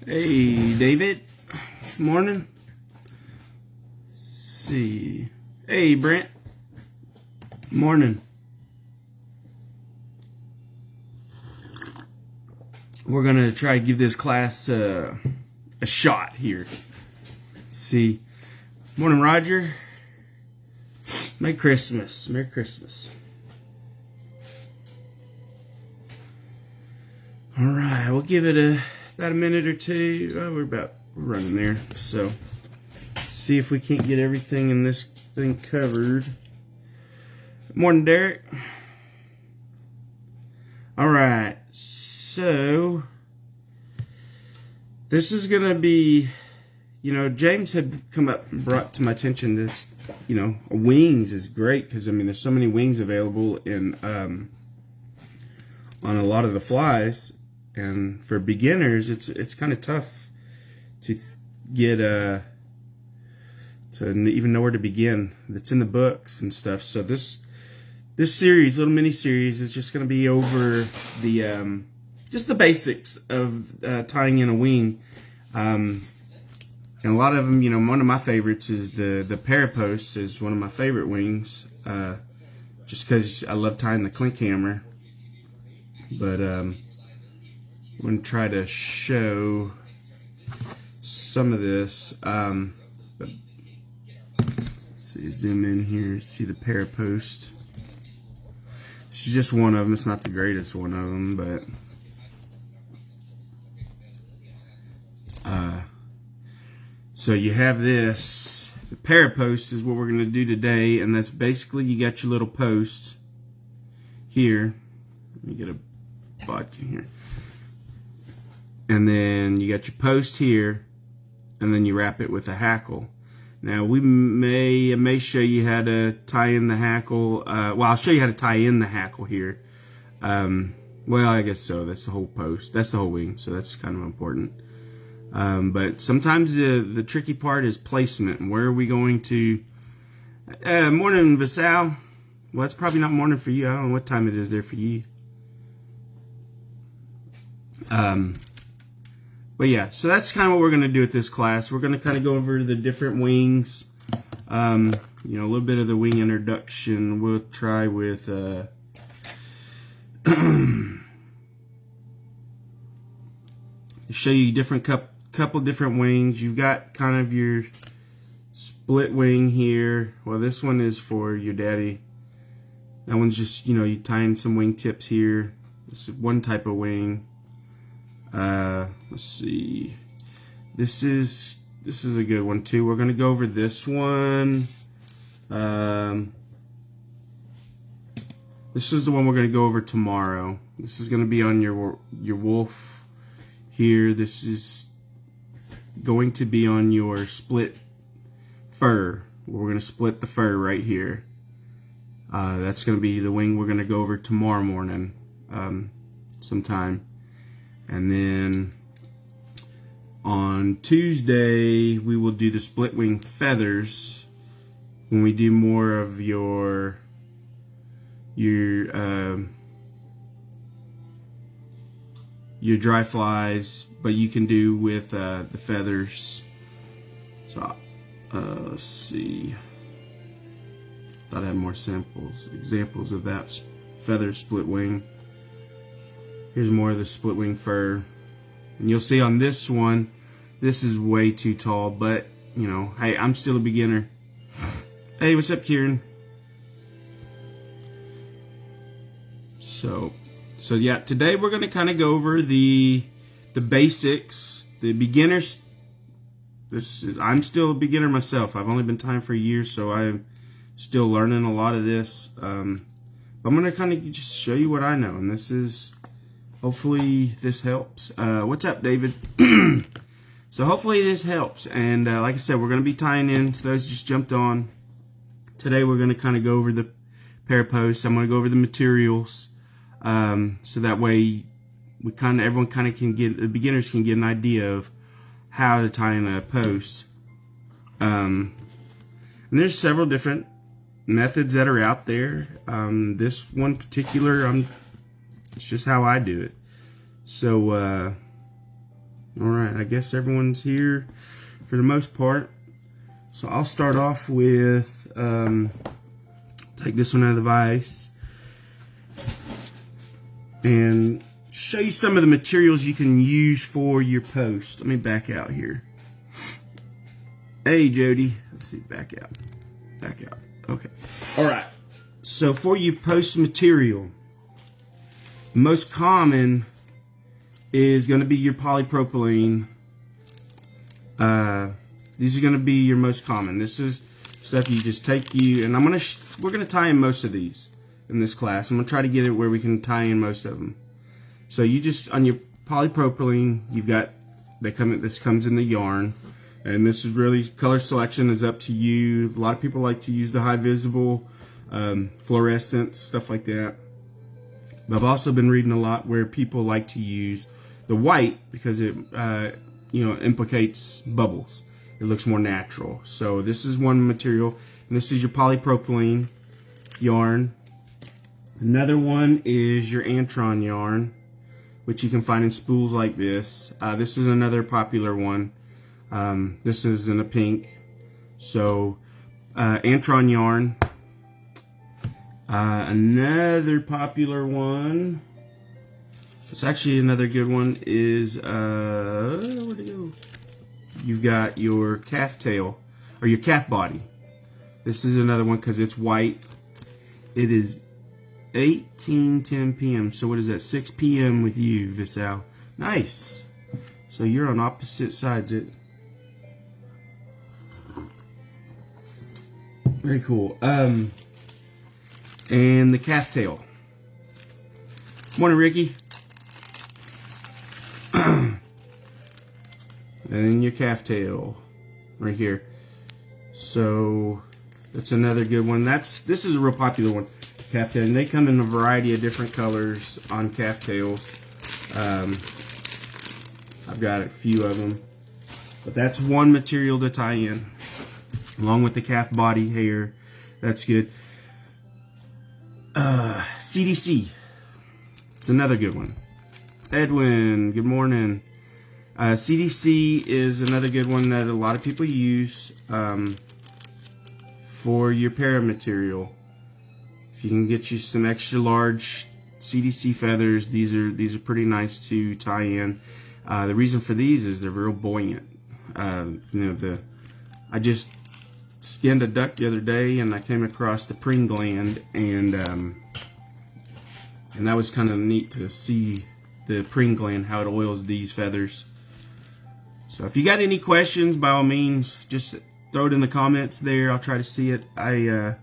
Hey, David. Morning. Let's see. Hey, Brent. Morning. We're going to try to give this class a shot here. Let's see. Morning, Roger. Merry Christmas. Merry Christmas. All right, we'll give it about a minute or two. Oh, we're running there. So, see if we can't get everything in this thing covered. Morning, Derek. All right, so this is gonna be, James had come up and brought to my attention this, wings is great because there's so many wings available in on a lot of the flies. And for beginners, it's kind of tough to get to even know where to begin. That's in the books and stuff. So this series, little mini series, is just going to be over the just the basics of tying in a wing. And a lot of them, one of my favorites is the Parapost is one of my favorite wings, just because I love tying the clink hammer. But I'm going to try to show some of this. But see, zoom in here, see the Parapost. This is just one of them. It's not the greatest one of them, but so you have this. The Parapost is what we're going to do today, and that's basically you got your little post here. Let me get a vodka here. And then you got your post here, and then you wrap it with a hackle. Now I may show you how to tie in the hackle. Well, I'll show you how to tie in the hackle here. Well, I guess so. That's the whole post. That's the whole wing. So that's kind of important. But sometimes the tricky part is placement. And where are we going to? Morning, Vasal. Well, it's probably not morning for you. I don't know what time it is there for you. But yeah, so that's kind of what we're going to do with this class. We're going to kind of go over the different wings, a little bit of the wing introduction. We'll try with show you different couple different wings. You've got kind of your split wing here. Well, this one is for your daddy. That one's just, you tying some wing tips here. This is one type of wing. Let's see. This is a good one too. We're gonna go over this one. This is the one we're gonna go over tomorrow. This is gonna be on your wolf here. This is going to be on your split fur. We're gonna split the fur right here. That's gonna be the wing we're gonna go over tomorrow morning, sometime. And then on Tuesday, we will do the split wing feathers when we do more of your dry flies, but you can do with the feathers. So let's see. Thought I had more examples of that feather split wing. Here's more of the split wing fur. And you'll see on this one, this is way too tall, but, hey, I'm still a beginner. Hey, what's up, Kieran? So yeah, today we're going to kind of go over the basics, the beginners. I'm still a beginner myself. I've only been tying for a year, so I'm still learning a lot of this. But I'm going to kind of just show you what I know, and this is... hopefully this helps. What's up, David? So hopefully this helps. And like I said, we're going to be tying in. So those just jumped on. Today we're going to kind of go over the Parapost. I'm going to go over the materials. So that way everyone kind of can get, the beginners can get an idea of how to tie in a post. And there's several different methods that are out there. This one particular, it's just how I do it. So Alright, I guess everyone's here for the most part. So I'll start off with, take this one out of the vise and show you some of the materials you can use for your post. Let me back out here. Hey Jody, let's see, back out. Okay. Alright, so for your post material, the most common is going to be your polypropylene. These are going to be your most common. This is stuff you just take and we're going to tie in most of these in this class. I'm going to try to get it where we can tie in most of them. So you just, on your polypropylene, you've got, this comes in the yarn. And this is really, color selection is up to you. A lot of people like to use the high visible, fluorescence, stuff like that. But I've also been reading a lot where people like to use the white because it, implicates bubbles. It looks more natural. So this is one material. And this is your polypropylene yarn. Another one is your Antron yarn, which you can find in spools like this. This is another popular one. This is in a pink. So Antron yarn. Another popular one, it's actually another good one, is where'd it go? You've got your calf tail, or your calf body. This is another one because it's white. It is 18:10 p.m. So what is that, 6 p.m. with you, Visal? Nice. So you're on opposite sides. Very cool. And the calf tail. Morning, Ricky. And your calf tail right here. So that's another good one. This is a real popular one, calf tail. And they come in a variety of different colors on calf tails. I've got a few of them, but that's one material to tie in, along with the calf body hair. That's good. CDC. It's another good one. Edwin, good morning. CDC is another good one that a lot of people use for your para material. If you can get you some extra large CDC feathers, these are pretty nice to tie in. The reason for these is they're real buoyant. I just skinned a duck the other day and I came across the preen gland, and that was kind of neat to see the preen gland, how it oils these feathers. So if you got any questions, by all means, just throw it in the comments there. I'll try to see it. I'm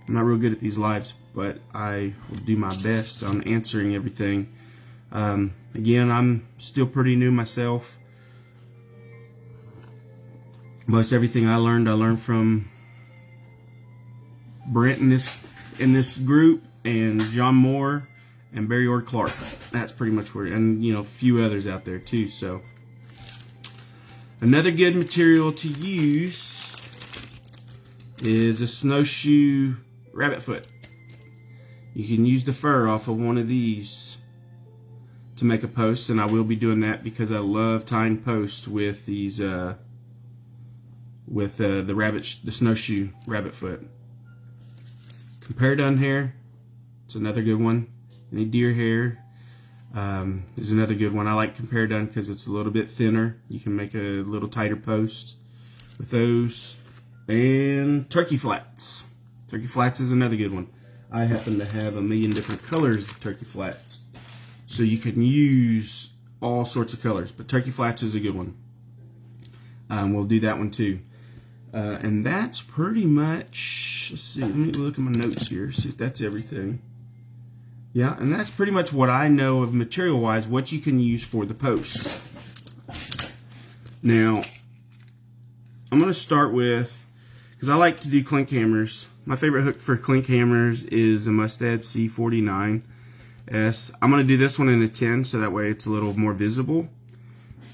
not real good at these lives, but I will do my best on answering everything. Again, I'm still pretty new myself. Most everything I learned from Brent in this group, and John Moore and Barry Orr Clark. That's pretty much where, and a few others out there too. So another good material to use is a snowshoe rabbit foot. You can use the fur off of one of these to make a post, and I will be doing that because I love tying posts with these the snowshoe rabbit foot. Compare done hair, it's another good one. Any deer hair is another good one. I like compare done because it's a little bit thinner. You can make a little tighter post with those. And turkey flats. Turkey flats is another good one. I happen to have a million different colors of turkey flats, so you can use all sorts of colors, but turkey flats is a good one. We'll do that one too. And that's pretty much, let's see, let me look at my notes here, see if that's everything. Yeah, and that's pretty much what I know of material-wise, what you can use for the post. Now, I'm going to start with, because I like to do clink hammers. My favorite hook for clink hammers is the Mustad C49S. I'm going to do this one in a 10, so that way it's a little more visible.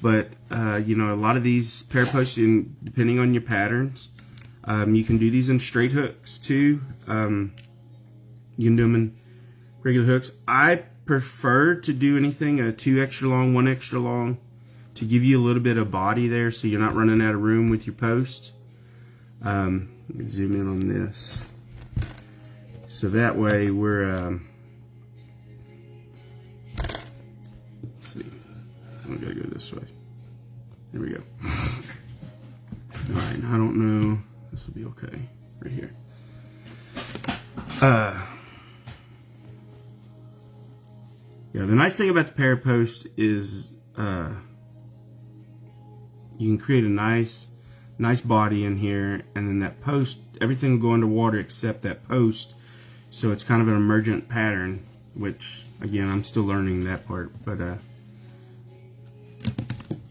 But, a lot of these paraposts, depending on your patterns, you can do these in straight hooks too. You can do them in regular hooks. I prefer to do anything 2 extra long, 1 extra long, to give you a little bit of body there so you're not running out of room with your post. Let me zoom in on this. So that way we're, let's see, I gotta go this way. There we go. Alright, I don't know, this will be okay, right here. Yeah, the nice thing about the Parapost is you can create a nice body in here, and then that post, everything will go underwater except that post, so it's kind of an emergent pattern, which again I'm still learning that part. But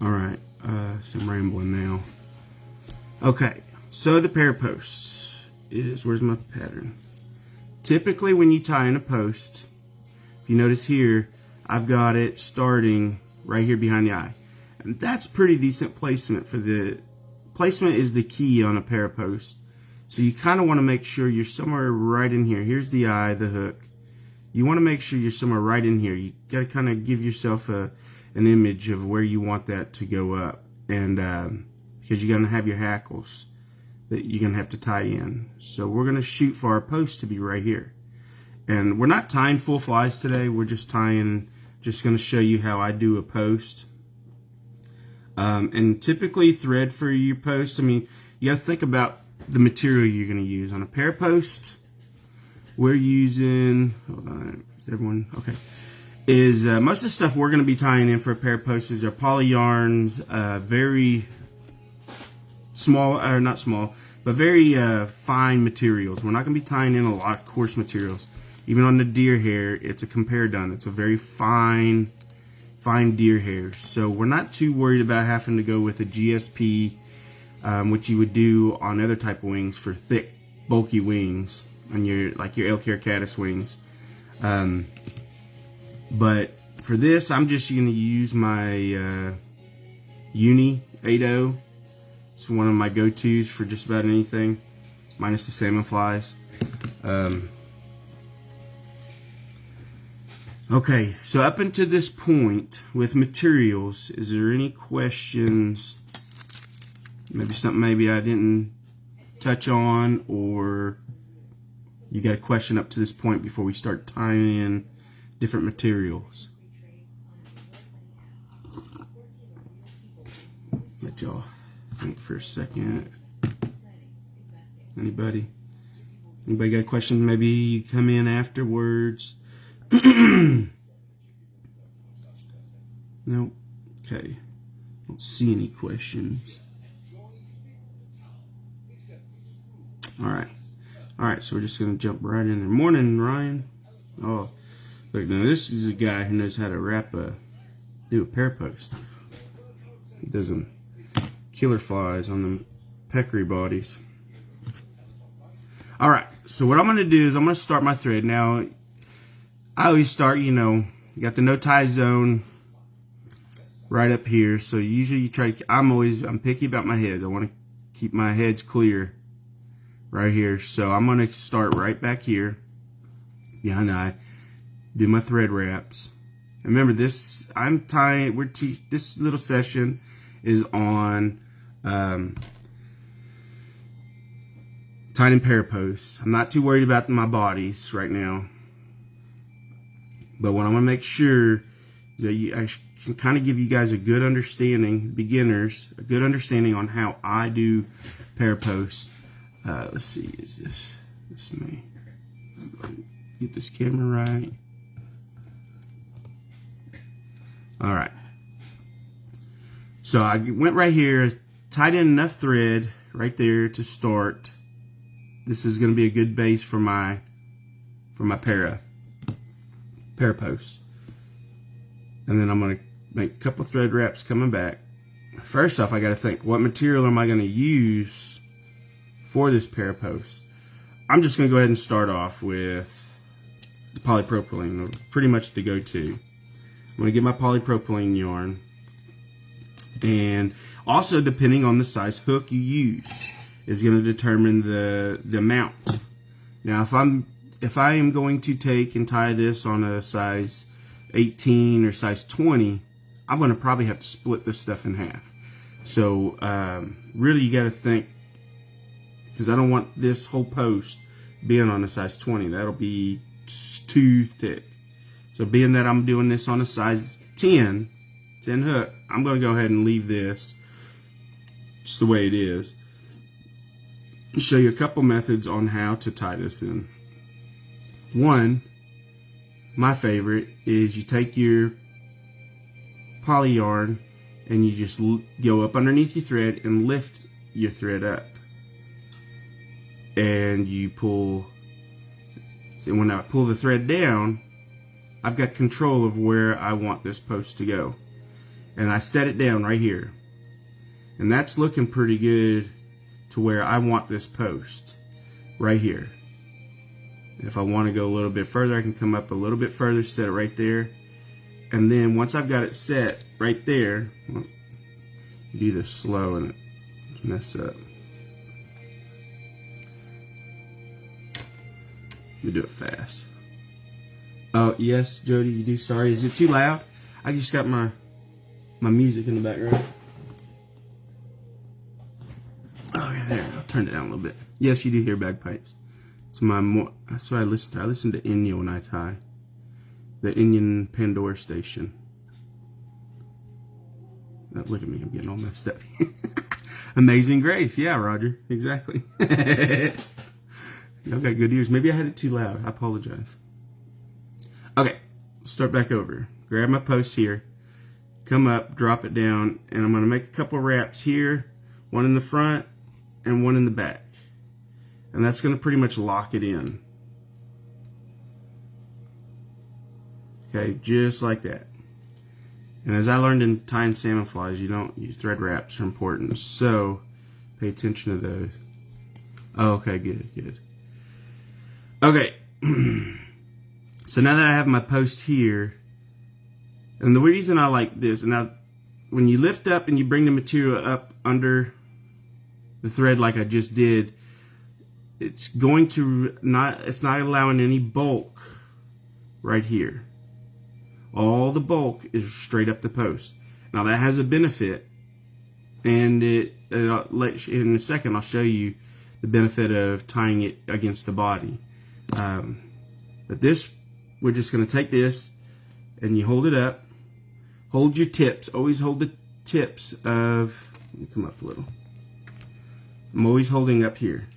alright, so I'm rambling now. Okay, so the Parapost is, where's my pattern? Typically when you tie in a post, if you notice here, I've got it starting right here behind the eye. And that's pretty decent placement for the, placement is the key on a Parapost. So you kind of want to make sure you're somewhere right in here. Here's the eye, the hook. You want to make sure you're somewhere right in here. You got to kind of give yourself an image of where you want that to go up. And because you're going to have your hackles that you're going to have to tie in. So we're going to shoot for our post to be right here. And we're not tying full flies today. We're just tying, just going to show you how I do a post. And typically thread for your post, I mean, you got to think about the material you're going to use. On a Parapost, we're using, hold on, is everyone, okay, is most of the stuff we're going to be tying in for a Parapost is our poly yarns, very small, or not small, but very fine materials. We're not going to be tying in a lot of coarse materials. Even on the deer hair, it's a compare done. It's a very fine deer hair. So we're not too worried about having to go with a GSP, which you would do on other type of wings for thick, bulky wings, on your, like your elk hair caddis wings. But for this, I'm just going to use my Uni 8.0. It's one of my go-tos for just about anything, minus the salmon flies. Okay, so up until this point with materials, is there any questions? Maybe something maybe I didn't touch on, or you got a question up to this point before we start tying in different materials? Let y'all think for a second. Anybody? Anybody got a question? Maybe you come in afterwards. No. Okay. Don't see any questions. Alright. Alright, so we're just going to jump right in there. Morning, Ryan. Oh, look, now this is a guy who knows how to do a Parapost. He does them killer flies on them peccary bodies. Alright, so what I'm going to do is I'm going to start my thread. Now, I always start, you know, you got the no tie zone right up here. So usually you try to, I'm picky about my heads. I want to keep my heads clear right here. So I'm going to start right back here behind the eye, do my thread wraps. And remember this, I'm tying, this little session is on tying in Paraposts. I'm not too worried about my bodies right now. But what I'm going to make sure is that I can kind of give you guys a good understanding, beginners, a good understanding on how I do Parapost. Let's see, is this me? Get this camera right. Alright. So I went right here, tied in enough thread right there to start. This is going to be a good base for my Parapost. And then I'm going to make a couple thread wraps coming back. First off, I got to think, what material am I going to use for this Parapost? I'm just going to go ahead and start off with the polypropylene, pretty much the go-to. I'm going to get my polypropylene yarn. And also, depending on the size hook you use, is going to determine the amount. Now, if I am going to take and tie this on a size 18 or size 20, I'm going to probably have to split this stuff in half. So really you got to think, because I don't want this whole post being on a size 20. That'll be too thick. So being that I'm doing this on a size 10 hook, I'm going to go ahead and leave this just the way it is. I'll show you a couple methods on how to tie this in. One, my favorite, is you take your poly yarn and you just go up underneath your thread and lift your thread up. And you pull, so when I pull the thread down, I've got control of where I want this post to go. And I set it down right here. And that's looking pretty good to where I want this post, right here. If I want to go a little bit further, I can come up a little bit further, set it right there. And then once I've got it set right there, well, you do this slow and it mess up. You do it fast. Oh, yes, Jody, you do. Sorry, is it too loud? I just got my music in the background. Oh, yeah, there. I'll turn it down a little bit. Yes, you do hear bagpipes. That's what I listen to. I listen to Enya when I tie. The Indian Pandora station. Oh, look at me, I'm getting all messed up. Amazing Grace. Yeah, Roger. Exactly. Y'all got good ears. Maybe I had it too loud. I apologize. Okay, start back over. Grab my post here. Come up, drop it down, and I'm going to make a couple wraps here. One in the front and one in the back. And that's going to pretty much lock it in. Okay, just like that. And as I learned in tying salmon flies, thread wraps are important. So, pay attention to those. Oh, okay, good. Okay, so now that I have my post here, and the reason I like this, and now when you lift up and you bring the material up under the thread like I just did, it's going to it's not allowing any bulk right here. All the bulk is straight up the post. Now that has a benefit, and in a second I'll show you the benefit of tying it against the body. But this, we're just going to take this and you hold it up. Hold your tips. Always hold the tips of, let me come up a little. I'm always holding up here.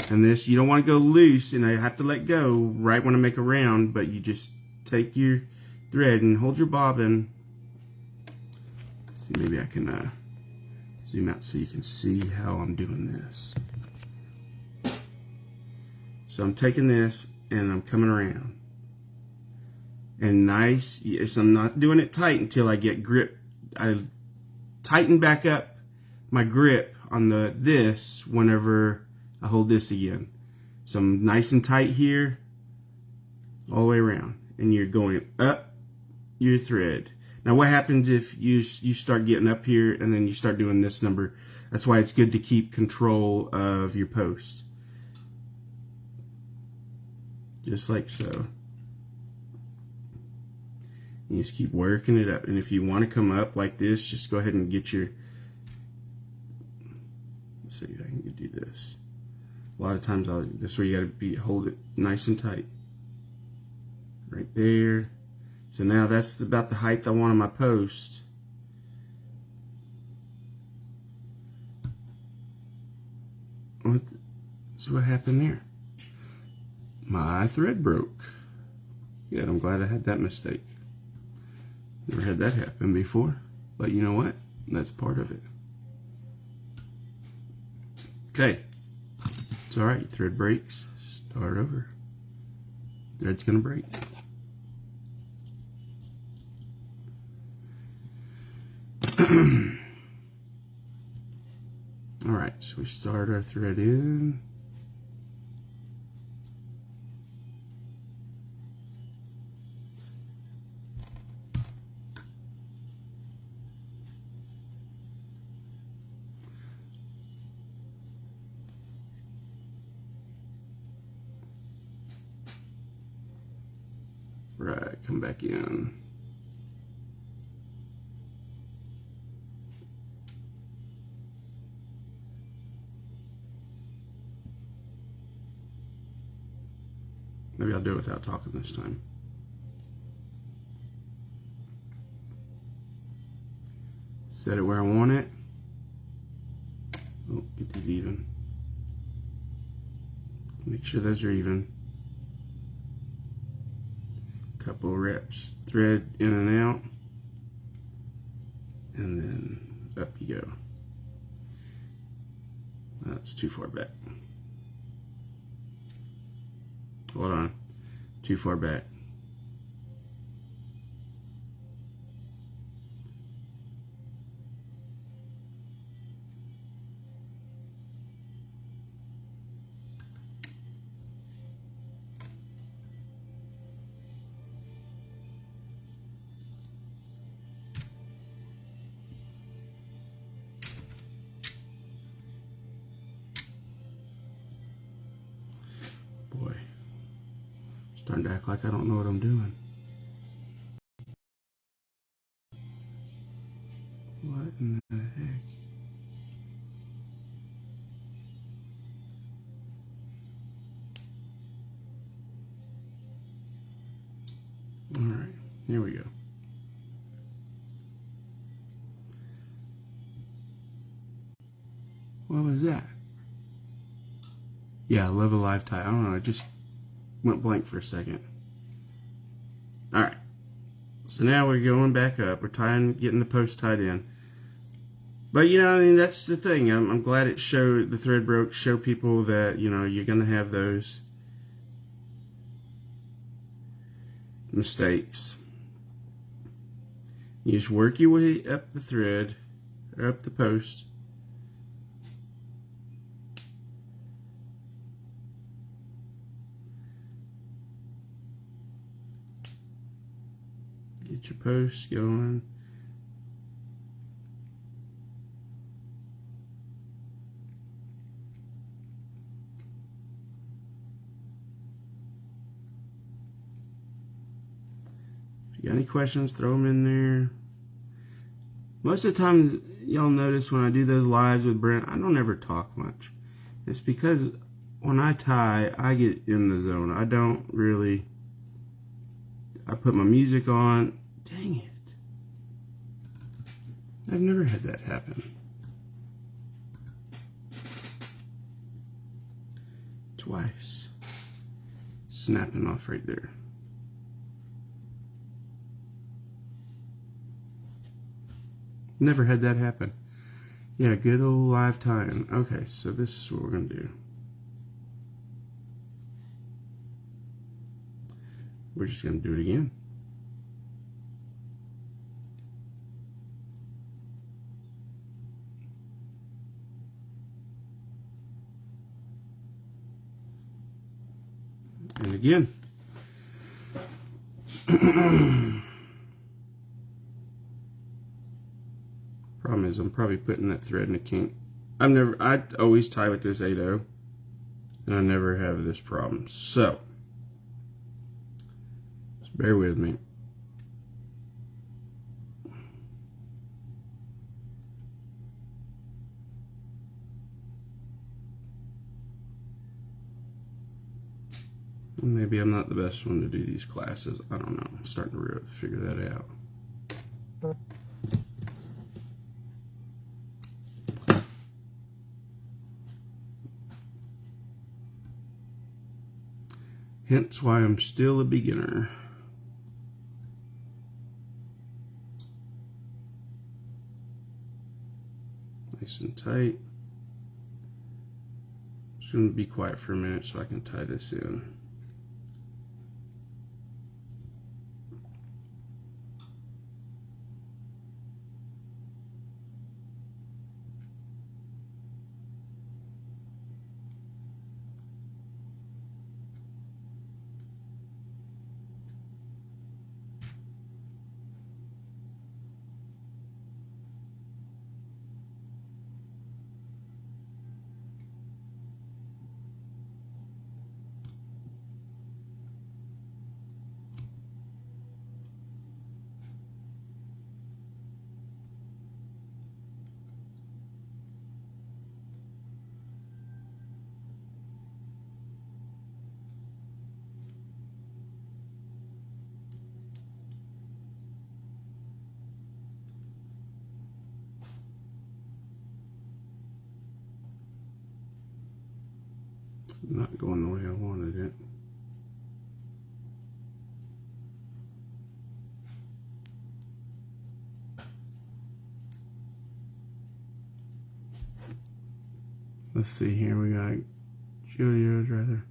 And this, you don't want to go loose, and I have to let go right when I make a round, but you just take your thread and hold your bobbin. Let's see, maybe I can zoom out so you can see how I'm doing this. So I'm taking this and I'm coming around. And nice, yes, I'm not doing it tight until I get grip. I tighten back up my grip on this whenever I hold this again. So I'm nice and tight here, all the way around. And you're going up your thread. Now what happens if you start getting up here and then you start doing this number? That's why it's good to keep control of your post. Just like so. You just keep working it up. And if you want to come up like this, just go ahead and get your, let's see if I can do this. A lot of times this is where you got to hold it nice and tight. Right there. So now that's about the height I want on my post. So what happened there? My thread broke. Good, I'm glad I had that mistake. Never had that happen before. But you know what? That's part of it. Okay. It's alright, thread breaks. Start over. Thread's gonna break. Alright, so we start our thread in. Right, come back in. Maybe I'll do it without talking this time. Set it where I want it. Oh, get these even. Make sure those are even. Couple reps. Thread in and out. And then up you go. That's too far back. Hold on. Too far back. Boy, starting to act like I don't know what I'm doing. What in the heck? Alright, here we go. What was that? Yeah, live a live tie. I don't know, I just went blank for a second. Alright, so now we're going back up. We're getting the post tied in. But, you know, I mean, that's the thing. I'm glad it showed, the thread broke, show people that, you know, you're going to have those mistakes. You just work your way up the thread, or up the post. Get your post going. If you got any questions, throw them in there. Most of the time, y'all notice when I do those lives with Brent, I don't ever talk much. It's because when I tie, I get in the zone. I don't really... I put my music on. Dang it. I've never had that happen. Twice. Snapping off right there. Never had that happen. Yeah, good old live tying. Okay, so this is what we're going to do. We're just going to do it again. And again. Problem is, I'm probably putting that thread in a kink. I always tie with this 8/0, and I never have this problem. So, just bear with me. Maybe I'm not the best one to do these classes. I don't know. I'm starting to really figure that out. Hence why I'm still a beginner. Nice and tight. Just going to be quiet for a minute so I can tie this in. not going the way I wanted it. Let's see here, we got Julia's rather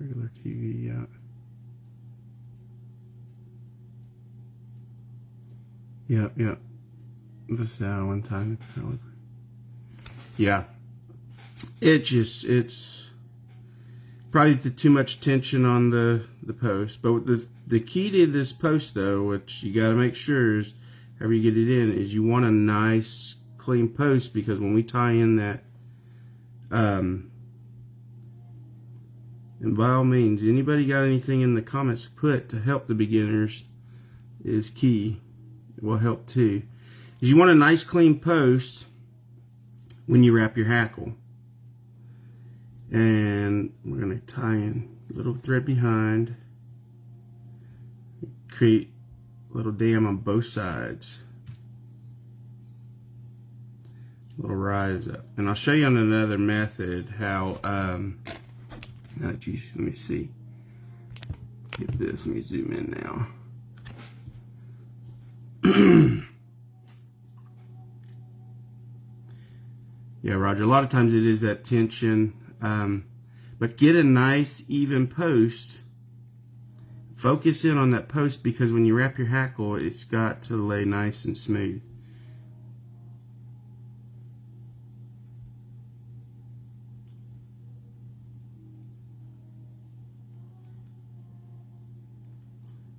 regular TV, yeah. Yep. This one time. Yeah. It's probably too much tension on the post. But the key to this post though, which you gotta make sure is however you get it in, is you want a nice clean post, because when we tie in that and by all means, anybody got anything in the comments to put to help the beginners is key. It will help too. Is you want a nice clean post when you wrap your hackle. And we're going to tie in a little thread behind, create a little dam on both sides, a little rise up. And I'll show you on another method how, let me see, get this, let me zoom in now. Yeah, Roger, a lot of times it is that tension, but get a nice even post. Focus in on that post, because when you wrap your hackle, it's got to lay nice and smooth.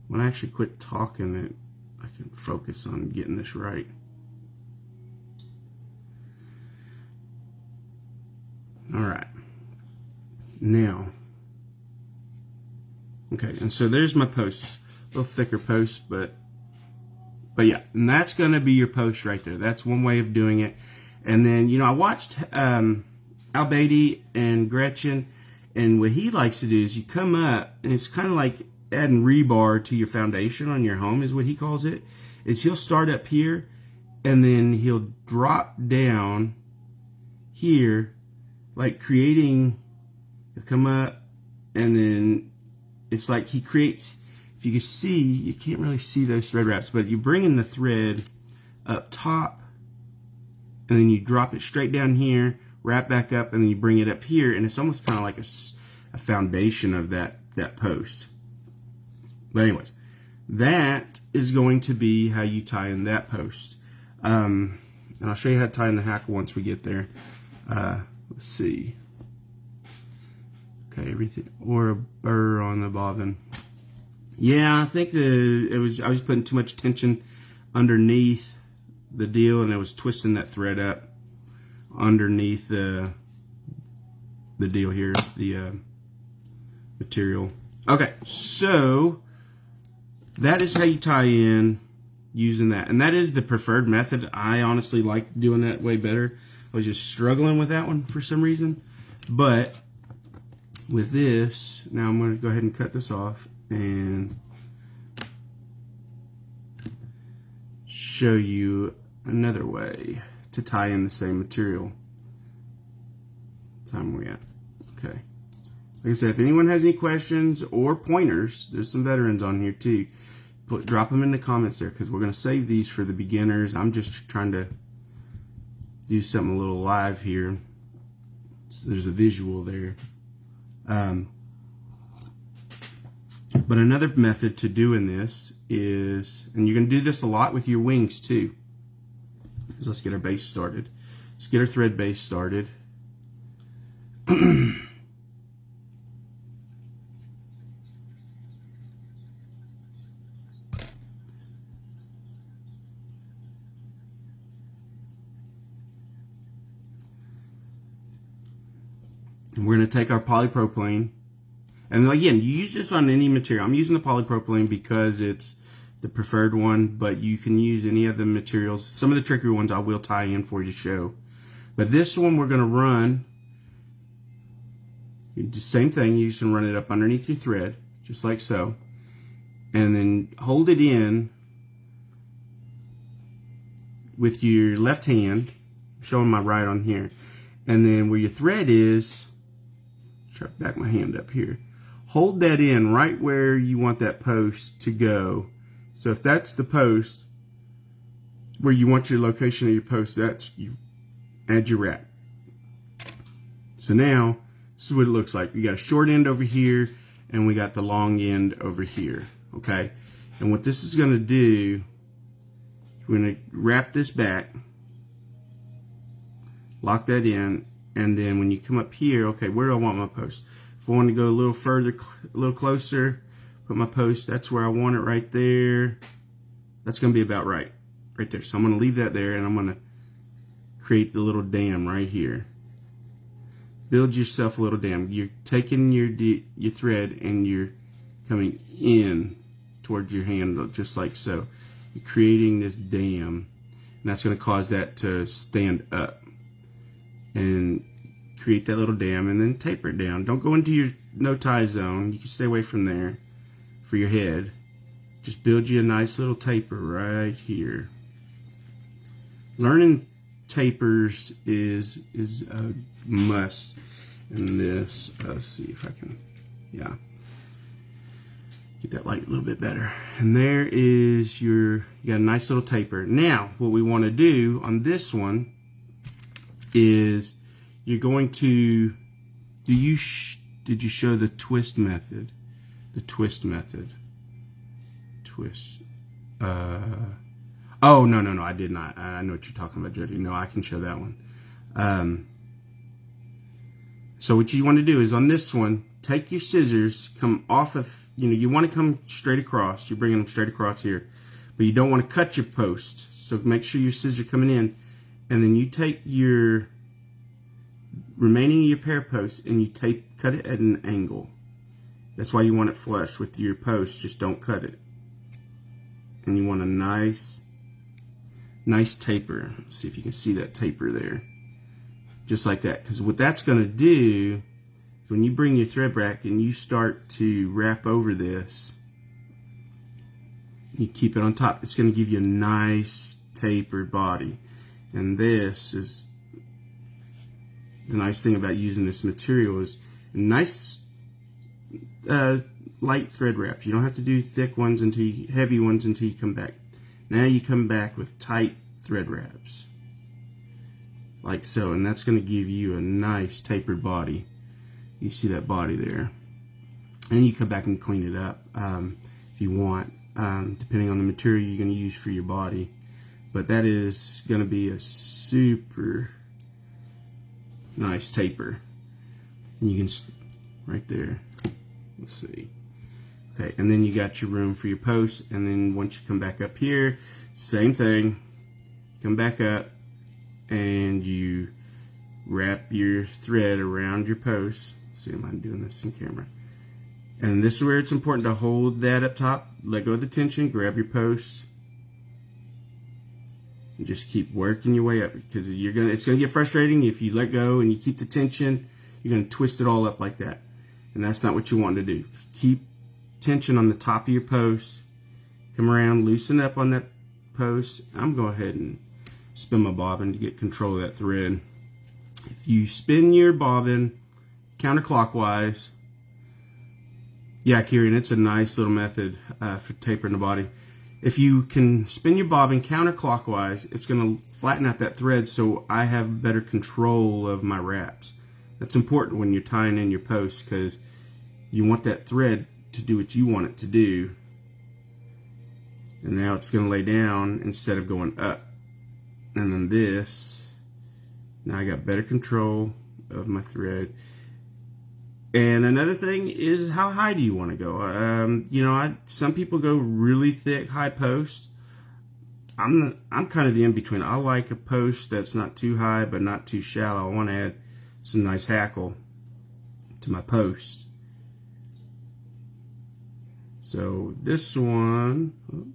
When I actually quit talking, I can focus on getting this right. All right. Now, okay, and so there's my posts. A little thicker post, but yeah, and that's going to be your post right there. That's one way of doing it. And then, you know, I watched Al Beatty and Gretchen, and what he likes to do is you come up, and it's kind of like adding rebar to your foundation on your home, is what he calls it. Is he'll start up here, and then he'll drop down here, like creating, he'll come up, and then it's like he creates, if you can see, you can't really see those thread wraps, but you bring in the thread up top, and then you drop it straight down here, wrap back up, and then you bring it up here, and it's almost kind of like a foundation of that post. But anyways, that is going to be how you tie in that post. And I'll show you how to tie in the hackle once we get there. Let's see. Okay, everything, or a burr on the bobbin. Yeah, I think I was putting too much tension underneath the deal, and it was twisting that thread up underneath the deal here, the material. Okay, so that is how you tie in using that, and that is the preferred method. I honestly like doing that way better. I was just struggling with that one for some reason, but with this, now I'm going to go ahead and cut this off and show you another way to tie in the same material. What time are we at? Okay. Like I said, if anyone has any questions or pointers, there's some veterans on here too. Drop them in the comments there, because we're going to save these for the beginners. I'm just trying to do something a little live here. So there's a visual there. But another method to doing this is, and you're going to do this a lot with your wings too, is let's get our base started. Let's get our thread base started. And we're going to take our polypropylene, and again, you use this on any material. I'm using the polypropylene because it's the preferred one, but you can use any of the materials. Some of the trickier ones I will tie in for you to show. But this one we're going to run, the same thing, you just can run it up underneath your thread, just like so, and then hold it in with your left hand, I'm showing my right on here, And then where your thread is, try to back my hand up here. Hold that in right where you want that post to go. So if that's the post where you want your location of your post, that's you add your wrap. So now this is what it looks like. We got a short end over here and we got the long end over here. Okay, and what this is going to do, we're going to wrap this back, lock that in, and then when you come up here, okay, where do I want my post? If I want to go a little further, a little closer, put my post, that's where I want it, right there. That's going to be about right there. So I'm going to leave that there, and I'm going to create the little dam right here. Build yourself a little dam. You're taking your thread and you're coming in towards your handle, just like so. You're creating this dam, and that's going to cause that to stand up. And create that little dam, and then taper it down. Don't go into your no tie zone. You can stay away from there for your head. Just build you a nice little taper right here. Learning tapers is a must in this. Let's see if I can, yeah, get that light a little bit better. And there is you got a nice little taper. Now, what we want to do on this one is you're going to, did you show the twist method? The twist method. Twist. Oh, no, I did not. I know what you're talking about, Jody. No, I can show that one. So what you want to do is on this one, take your scissors, come off of, you want to come straight across. You're bringing them straight across here. But you don't want to cut your post. So make sure your scissors are coming in. And then you take your remaining of your parapost and you cut it at an angle. That's why you want it flush with your post. Just don't cut it. And you want a nice taper. Let's see if you can see that taper there. Just like that. Because what that's going to do is when you bring your thread back and you start to wrap over this, you keep it on top. It's going to give you a nice tapered body. And this is the nice thing about using this material is nice light thread wraps. You don't have to do thick ones heavy ones until you come back. Now you come back with tight thread wraps. Like so, and that's going to give you a nice tapered body. You see that body there. And you come back and clean it up if you want, depending on the material you're going to use for your body. But that is going to be a super nice taper. And you can, right there, let's see. Okay, and then you got your room for your post, and then once you come back up here, same thing, come back up, and you wrap your thread around your post. Let's see, am I doing this in camera? And this is where it's important to hold that up top, let go of the tension, grab your post, and just keep working your way up, because it's gonna get frustrating if you let go and you keep the tension. You're gonna twist it all up like that, and that's not what you want to do. Keep tension on the top of your post. Come around, loosen up on that post. I'm going to go ahead and spin my bobbin to get control of that thread. If you spin your bobbin counterclockwise, yeah, Kieran, it's a nice little method for tapering the body. If you can spin your bobbin counterclockwise, it's going to flatten out that thread so I have better control of my wraps. That's important when you're tying in your post, because you want that thread to do what you want it to do. And now it's going to lay down instead of going up. And then this, now I got better control of my thread. And another thing is, how high do you want to go? Some people go really thick high post. I'm kind of the in between. I like a post that's not too high but not too shallow. I want to add some nice hackle to my post. So this one, I'm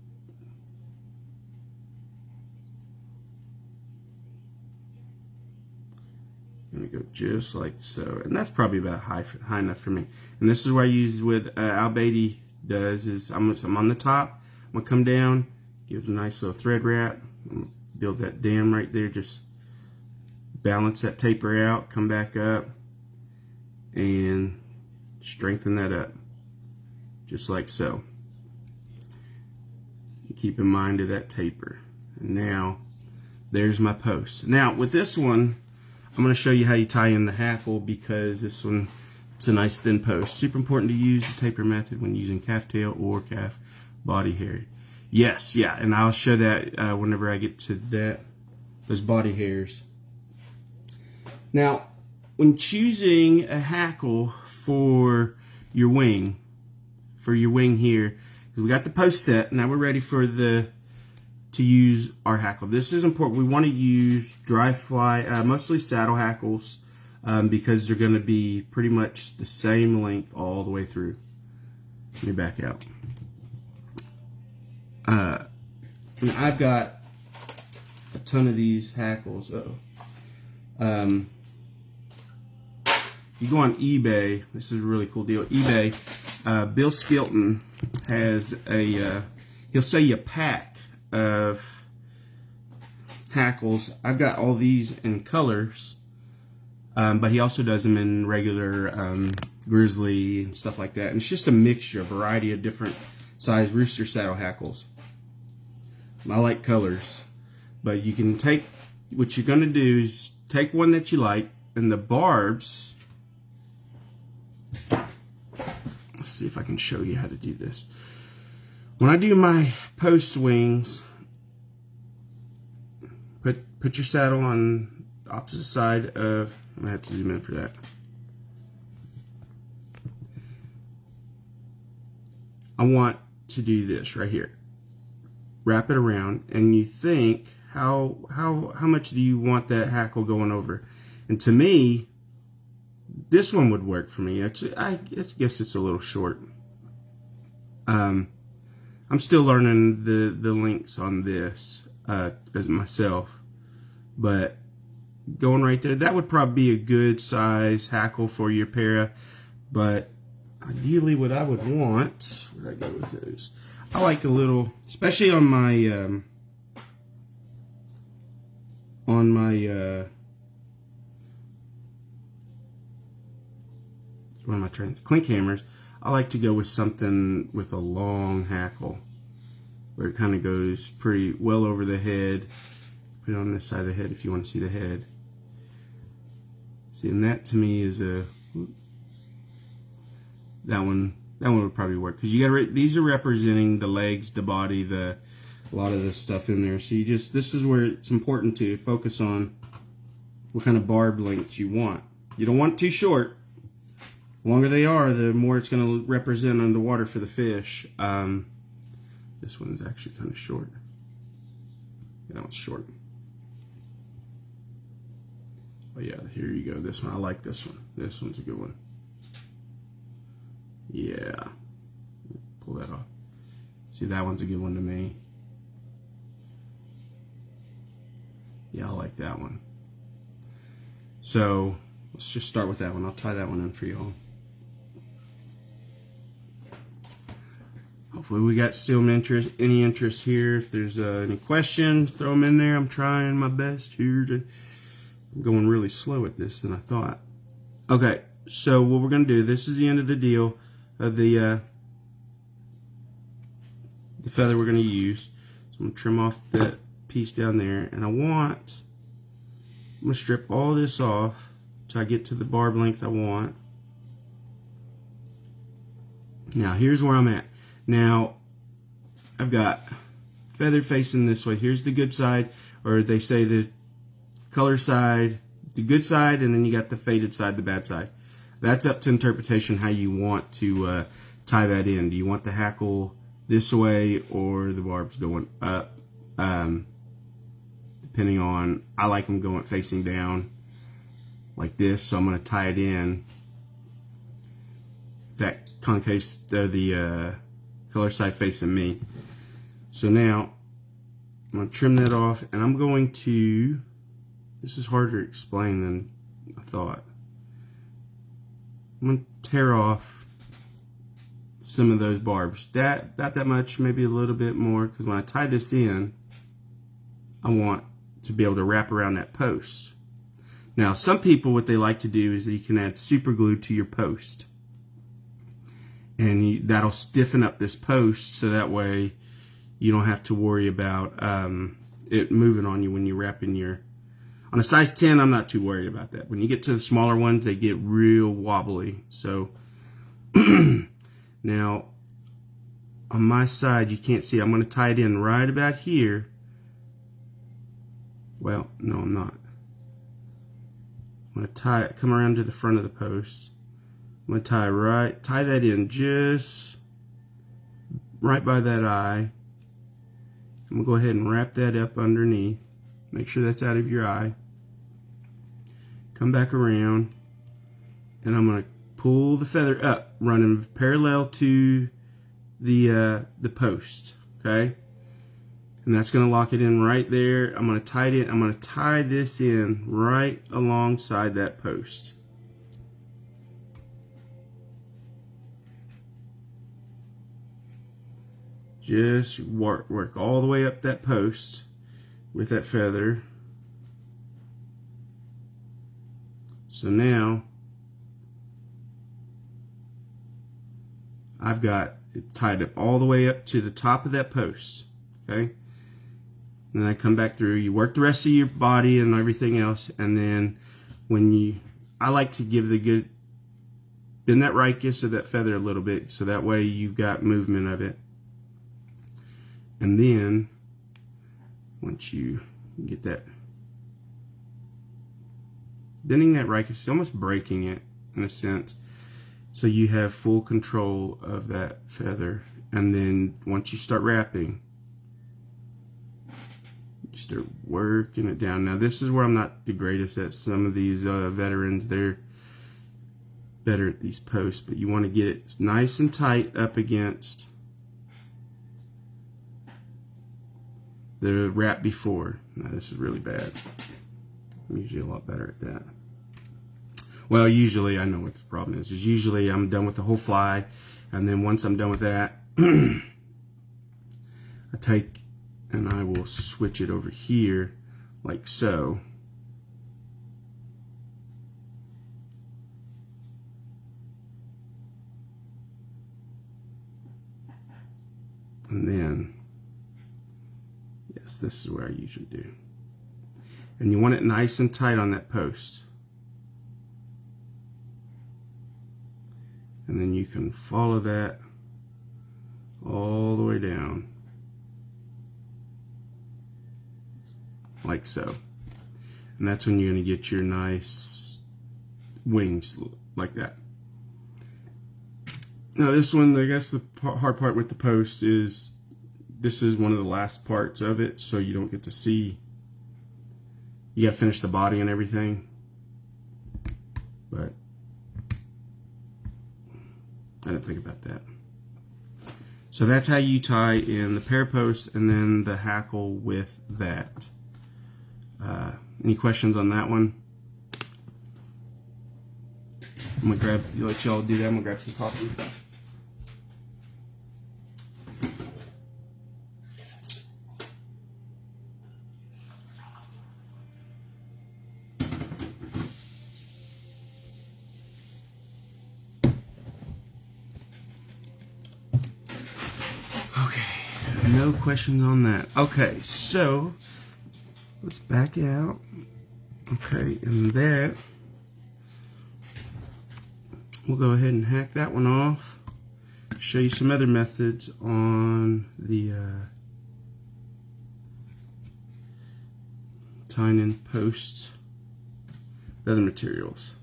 going to go just like so, and that's probably about high enough for me. And this is where I use what Al Beatty does, is I'm on the top, I'm going to come down, give it a nice little thread wrap, build that dam right there, just balance that taper out, come back up, and strengthen that up, just like so. Keep in mind of that taper. And now, there's my post. Now, with this one, I'm going to show you how you tie in the hackle, because this one, it's a nice thin post. Super important to use the taper method when using calf tail or calf body hair. Yes, yeah, and I'll show that whenever I get to those body hairs. Now, when choosing a hackle for your wing here, we got the post set. Now we're ready for to use our hackle. This is important. We want to use dry fly, mostly saddle hackles, because they're going to be pretty much the same length all the way through. Let me back out. And I've got a ton of these hackles. You go on eBay. This is a really cool deal. eBay. Bill Skilton has he'll sell you a pack of hackles. I've got all these in colors, but he also does them in regular grizzly and stuff like that. And it's just a mixture, a variety of different size rooster saddle hackles. I like colors, but you can take, what you're going to do is take one that you like, and the barbs, let's see if I can show you how to do this. When I do my post wings, put your saddle on the opposite side of, I'm going to have to zoom in for that. I want to do this right here. Wrap it around, and you think, how much do you want that hackle going over? And to me, this one would work for me. I guess it's a little short. I'm still learning the lengths on this as myself, but going right there, that would probably be a good size hackle for your para. But ideally, what I would want, where would I go with those? I like a little, especially on my what am I trying to, clink hammers. I like to go with something with a long hackle, where it kind of goes pretty well over the head. Put it on this side of the head if you want to see the head. See, and that to me is that one would probably work, because you got these are representing the legs, the body, a lot of this stuff in there. So this is where it's important to focus on what kind of barb length you want. You don't want it too short. The longer they are, the more it's going to represent underwater for the fish. This one's actually kind of short. Yeah, that one's short. Oh yeah, here you go. This one, I like this one. This one's a good one. Yeah. Pull that off. See, that one's a good one to me. Yeah, I like that one. So, let's just start with that one. I'll tie that one in for y'all. Hopefully we got still any interest here. If there's any questions, throw them in there. I'm trying my best here I'm going really slow at this than I thought. Okay, so what we're going to do, this is the end of the deal of the feather we're going to use. So I'm going to trim off that piece down there, and I'm going to strip all this off till I get to the barb length I want. Now here's where I'm at. Now I've got feather facing this way. Here's the good side, or they say the color side, the good side, and then you got the faded side, the bad side. That's up to interpretation how you want to tie that in. Do you want the hackle this way or the barbs going up? Depending on, I like them going facing down like this, so I'm going to tie it in that concave, the color side facing me. So now I'm going to trim that off, and I'm going to, this is harder to explain than I thought. I'm going to tear off some of those barbs. Not that much, maybe a little bit more, because when I tie this in, I want to be able to wrap around that post. Now, some people, what they like to do is that you can add super glue to your post. And that'll stiffen up this post, so that way you don't have to worry about it moving on you when you're wrapping your... On a size 10, I'm not too worried about that. When you get to the smaller ones, they get real wobbly. So, now, on my side, you can't see. I'm going to tie it in right about here. Well, no, I'm not. I'm going to come around to the front of the post. I'm going to tie that in just right by that eye. I'm going to go ahead and wrap that up underneath. Make sure that's out of your eye. Come back around, and I'm going to pull the feather up, running parallel to the post, okay? And that's going to lock it in right there. I'm going to tie it in. I'm going to tie this in right alongside that post. Just work all the way up that post with that feather. So now I've got it tied up all the way up to the top of that post, okay? And then I come back through, you work the rest of your body and everything else, and then I like to give the good, bend that ricus of that feather a little bit, so that way you've got movement of it. And then, once you get that, bending that ricus, almost breaking it in a sense, so you have full control of that feather. And then once you start wrapping, you start working it down. Now this is where I'm not the greatest at. Some of these veterans, they're better at these posts, but you want to get it nice and tight up against the wrap before. Now this is really bad. I'm usually a lot better at that. Well, usually I know what the problem is. Usually I'm done with the whole fly, and then once I'm done with that, I take and I will switch it over here like so. And then, yes, this is what I usually do. And you want it nice and tight on that post. And then you can follow that all the way down. Like so. And that's when you're going to get your nice wings like that. Now this one, I guess the hard part with the post is this is one of the last parts of it, so you don't get to see. You got to finish the body and everything. But I didn't think about that. So that's how you tie in the parapost and then the hackle with that. Any questions on that one? I'm gonna let y'all do that. I'm gonna grab some coffee. Okay, no questions on that. Okay, so let's back out. Okay, and that, we'll go ahead and hack that one off. Show you some other methods on the tying in posts, the other materials.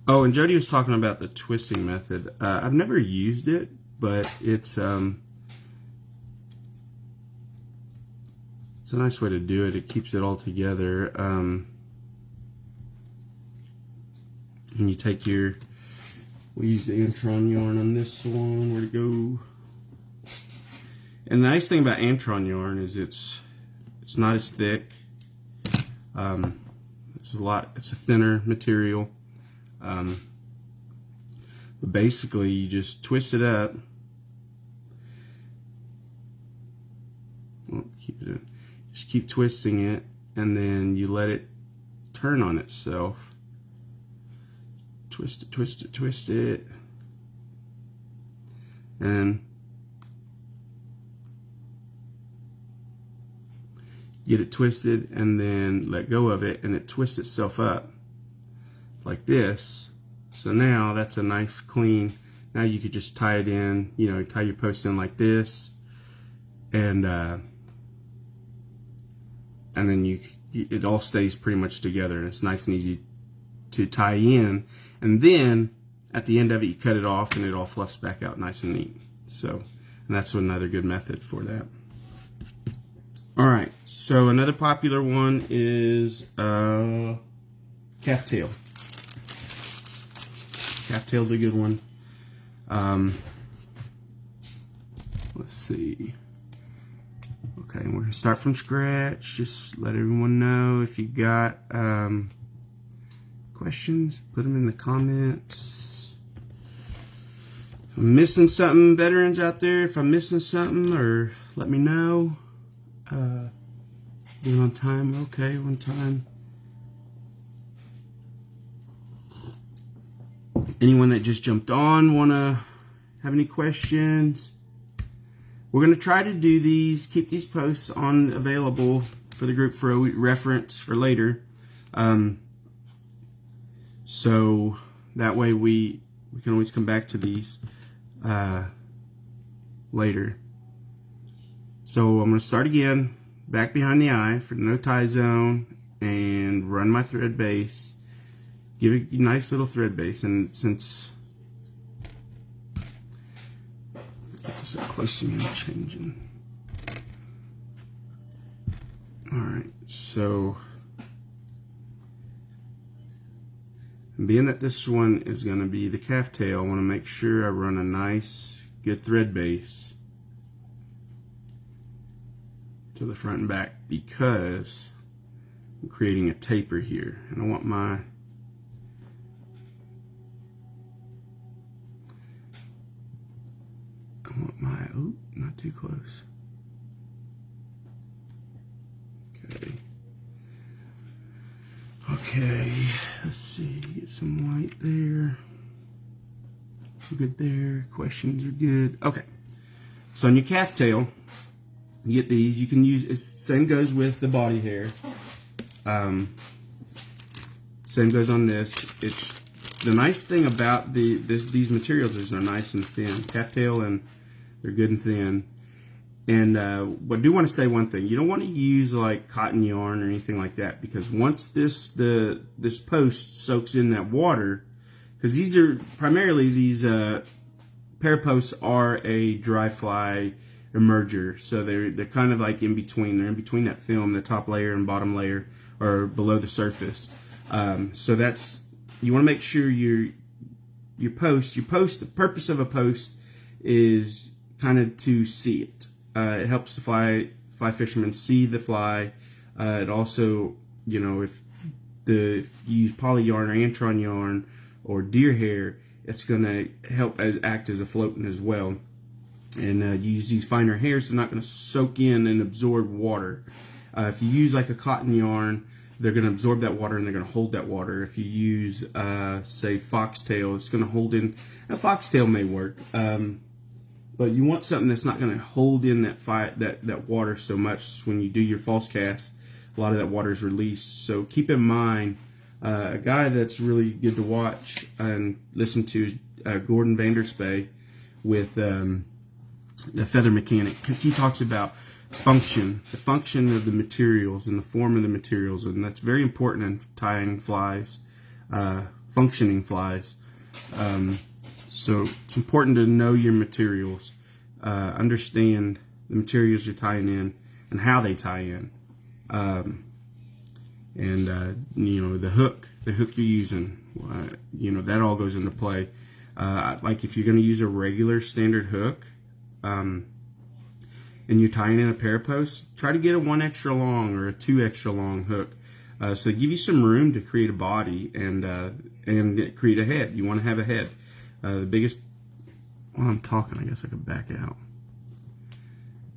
Oh, and Jody was talking about the twisting method. I've never used it, but it's a nice way to do it. It keeps it all together. And you take your, we use the Antron yarn on this one. Where'd it go? And the nice thing about Antron yarn is it's not as thick. It's a thinner material. But basically you just twist it up. Well, keep it in. Just keep twisting it, and then you let it turn on itself. Twist it, twist it, twist it. And get it twisted and then let go of it, and it twists itself up like this. So now that's a nice clean. Now you could just tie it in, you know, tie your post in like this, and then it all stays pretty much together, and it's nice and easy to tie in. And then at the end of it, you cut it off, and it all fluffs back out nice and neat. So, and that's another good method for that. All right, so another popular one is calf tail. Calf tail's a good one. Let's see. Okay, we're gonna start from scratch. Just let everyone know if you got questions, put them in the comments. If I'm missing something, veterans out there, if I'm missing something, or let me know. Being on time, okay, on time. Anyone that just jumped on wanna have any questions? We're gonna try to do these, keep these posts on available for the group for a reference for later. So that way we can always come back to these later. So I'm gonna start again, back behind the eye for no tie zone, and run my thread base. Give it a nice little thread base, and since get this up close to me, I'm changing. All right, so being that this one is going to be the calf tail, I want to make sure I run a nice, good thread base to the front and back, because I'm creating a taper here, and I want my oh, not too close. Okay, let's see, get some white there. Good there, questions are good. Okay, so on your calf tail, you get these. You can use, same goes with the body hair. Same goes on this. It's the nice thing about these materials is they're nice and thin. Calf tail, and they're good and thin. And but I do want to say one thing: you don't want to use like cotton yarn or anything like that, because once this post soaks in that water, because these are primarily these Paraposts are a dry fly emerger, so they're kind of like in between. They're in between that film, the top layer and bottom layer, or below the surface. So that's, you want to make sure your post. The purpose of a post is kind of to see it. It helps the fly fishermen see the fly. It also, you know, if you use poly yarn or antron yarn or deer hair, it's going to help act as a floating as well. And you use these finer hairs, they're not going to soak in and absorb water. If you use like a cotton yarn, they're going to absorb that water and they're going to hold that water. If you use, say, foxtail, it's going to hold in. A foxtail may work, but you want something that's not going to hold in that water so much. When you do your false cast, a lot of that water is released. So keep in mind, a guy that's really good to watch and listen to is Gordon Vanderspay with the Feather Mechanic, because he talks about the function of the materials and the form of the materials, and that's very important in tying flies, functioning flies. So it's important to know your materials, understand the materials you're tying in and how they tie in, and you know, the hook you're using, you know, that all goes into play. Like if you're going to use a regular standard hook, and you're tying in a Parapost, try to get a 1 extra long or a 2 extra long hook, so give you some room to create a body and create a head. You want to have a head. The biggest, while I'm talking, I guess I could back out.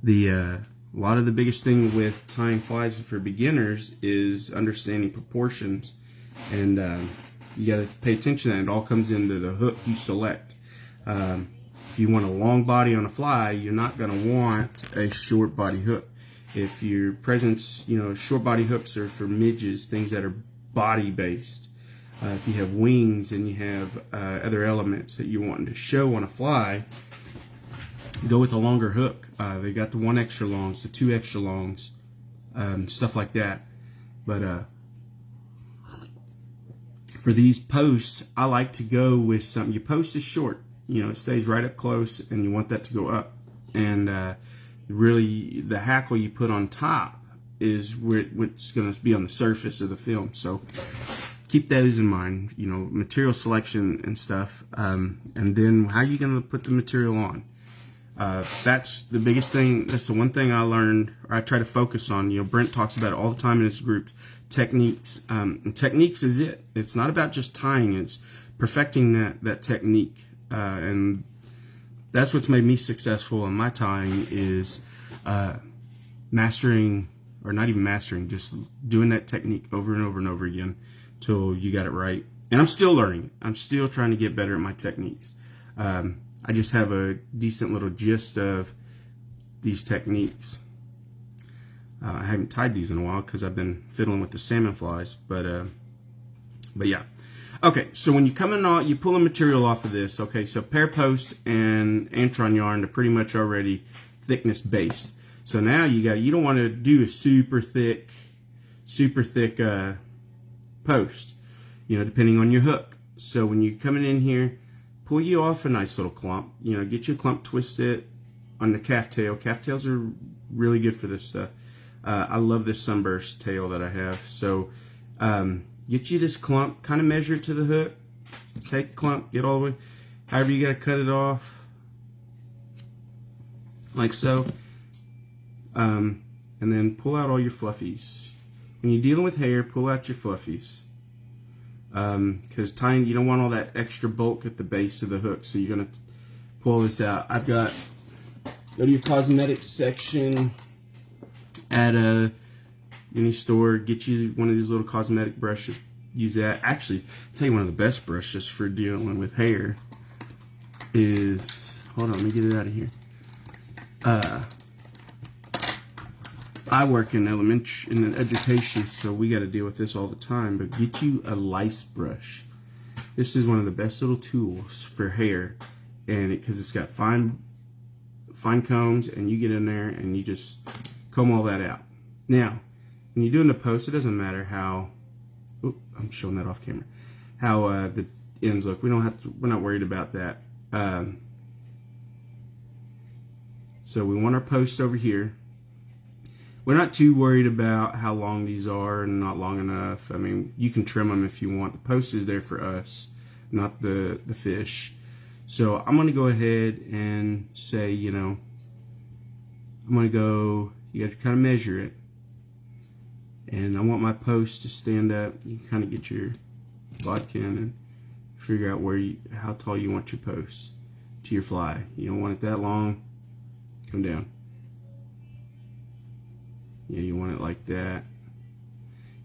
The A lot of the biggest thing with tying flies for beginners is understanding proportions, and you got to pay attention to that. It all comes into the hook you select. If you want a long body on a fly, you're not going to want a short body hook. If your presents, short body hooks are for midges, things that are body based. If you have wings and you have other elements that you want to show on a fly, go with a longer hook. They got the 1 extra longs, the 2 extra longs, stuff like that. But for these posts, I like to go with something. Your post is short, it stays right up close, and you want that to go up. And really, the hackle you put on top is what's going to be on the surface of the film. So keep those in mind, material selection and stuff. And then how are you going to put the material on? That's the biggest thing. That's the one thing I learned, or I try to focus on. Brent talks about it all the time in his groups. Techniques. And techniques is it. It's not about just tying. It's perfecting that technique. And that's what's made me successful in my tying is mastering, or not even mastering, just doing that technique over and over and over again till you got it right. And I'm still learning. I'm still trying to get better at my techniques. I just have a decent little gist of these techniques. I haven't tied these in a while because I've been fiddling with the salmon flies, but yeah. Okay, so when you come in, you pull the material off of this. Okay, so Parapost and Antron yarn are pretty much already thickness based. So now you don't want to do a super thick post, depending on your hook. So when you're coming in here, pull you off a nice little clump. Get your clump twisted on the calf tail. Calf tails are really good for this stuff. I love this sunburst tail that I have. So get you this clump, kind of measure it to the hook. Take clump, get all the way, however you got to cut it off, like so. And then pull out all your fluffies. When you're dealing with hair, pull out your fluffies. Because tying, you don't want all that extra bulk at the base of the hook, so you're going to pull this out. Go to your cosmetics section at any store, get you one of these little cosmetic brushes, use that. Actually, I'll tell you one of the best brushes for dealing with hair is, hold on, let me get it out of here. I work in education, so we got to deal with this all the time, but get you a lice brush. This is one of the best little tools for hair, and because it's got fine combs, and you get in there and you just comb all that out. Now, when you're doing the post, it doesn't matter how, I'm showing that off camera, how the ends look. We're not worried about that. So we want our posts over here. We're not too worried about how long these are and not long enough. I mean, you can trim them if you want. The post is there for us, not the fish. So I'm going to go ahead and say, I'm going to go, you got to kind of measure it. And I want my post to stand up. You can kind of get your bodkin and figure out how tall you want your post to your fly. You don't want it that long. Come down. Yeah, you want it like that.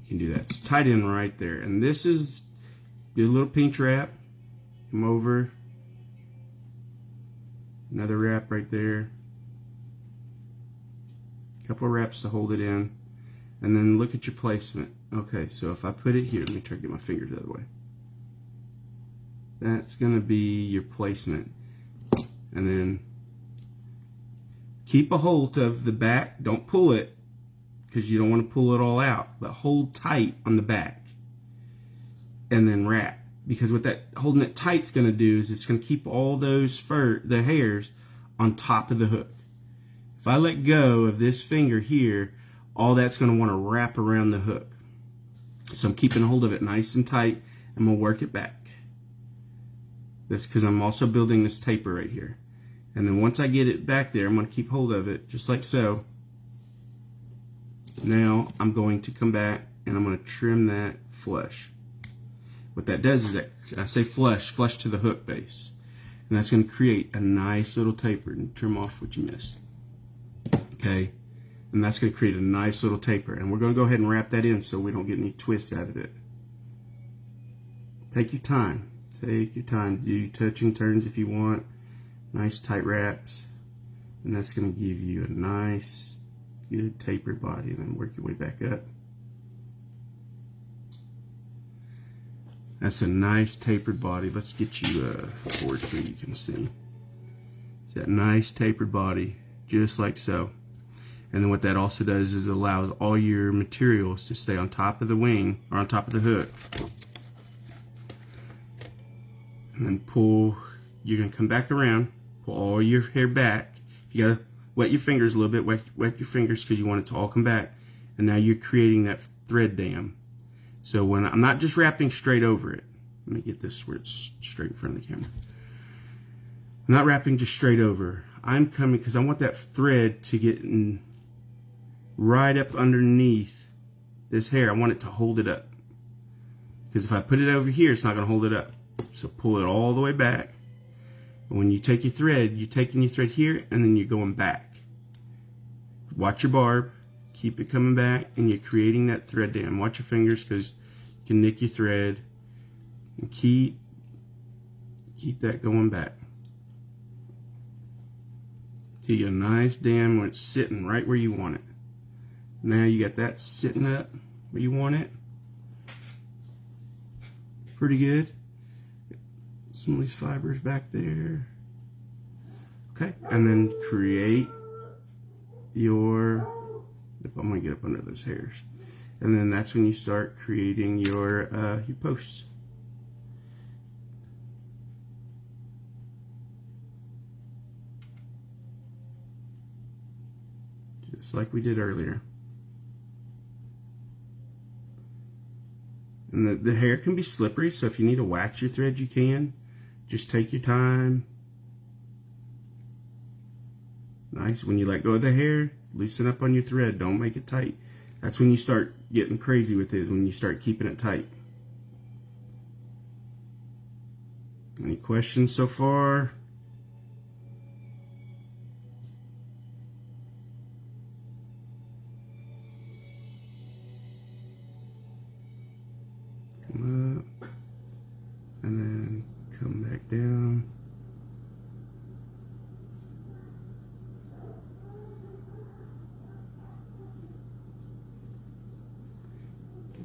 You can do that. It's tied in right there. And this is do a little pinch wrap. Come over. Another wrap right there. A couple of wraps to hold it in. And then look at your placement. Okay, so if I put it here, let me try to get my fingers the other way. That's going to be your placement. And then keep a hold of the back. Don't pull it, because you don't want to pull it all out, but hold tight on the back and then wrap, because what that holding it tight's going to do is it's going to keep all those the hairs on top of the hook. If I let go of this finger here, all that's going to want to wrap around the hook. So I'm keeping a hold of it nice and tight. I'm going to work it back. That's because I'm also building this taper right here. And then once I get it back there, I'm going to keep hold of it just like so. Now I'm going to come back and I'm going to trim that flush. What that does is that, I say flush to the hook base. And that's going to create a nice little taper and trim off what you missed. Okay. And that's going to create a nice little taper. And we're going to go ahead and wrap that in so we don't get any twists out of it. Take your time. Take your time. Do touching turns if you want. Nice tight wraps. And that's going to give you a nice, good tapered body. And then work your way back up. That's a nice tapered body. Let's get you a board so you can see. It's that nice tapered body, just like so. And then what that also does is allows all your materials to stay on top of the wing, or on top of the hook. And then pull, you're going to come back around, pull all your hair back. You got to wet your fingers a little bit, wet your fingers because you want it to all come back. And now you're creating that thread dam. So when I'm not just wrapping straight over it, let me get this where it's straight in front of the camera. I'm not wrapping just straight over. I'm coming because I want that thread to get in right up underneath this hair. I want it to hold it up. Because if I put it over here, it's not going to hold it up. So pull it all the way back. And when you take your thread, you're taking your thread here and then you're going back. Watch your barb. Keep it coming back, and you're creating that thread dam. Watch your fingers because you can nick your thread. And keep that going back. Till you get a nice dam where it's sitting right where you want it. Now you got that sitting up where you want it. Pretty good. Some of these fibers back there. Okay, and then create your... I'm going to get up under those hairs. And then that's when you start creating your posts. Just like we did earlier. And the hair can be slippery, so if you need to wax your thread, you can. Just take your time. Nice. When you let go of the hair, loosen up on your thread. Don't make it tight. That's when you start getting crazy with it, is when you start keeping it tight. Any questions so far? Come up. And then come back down.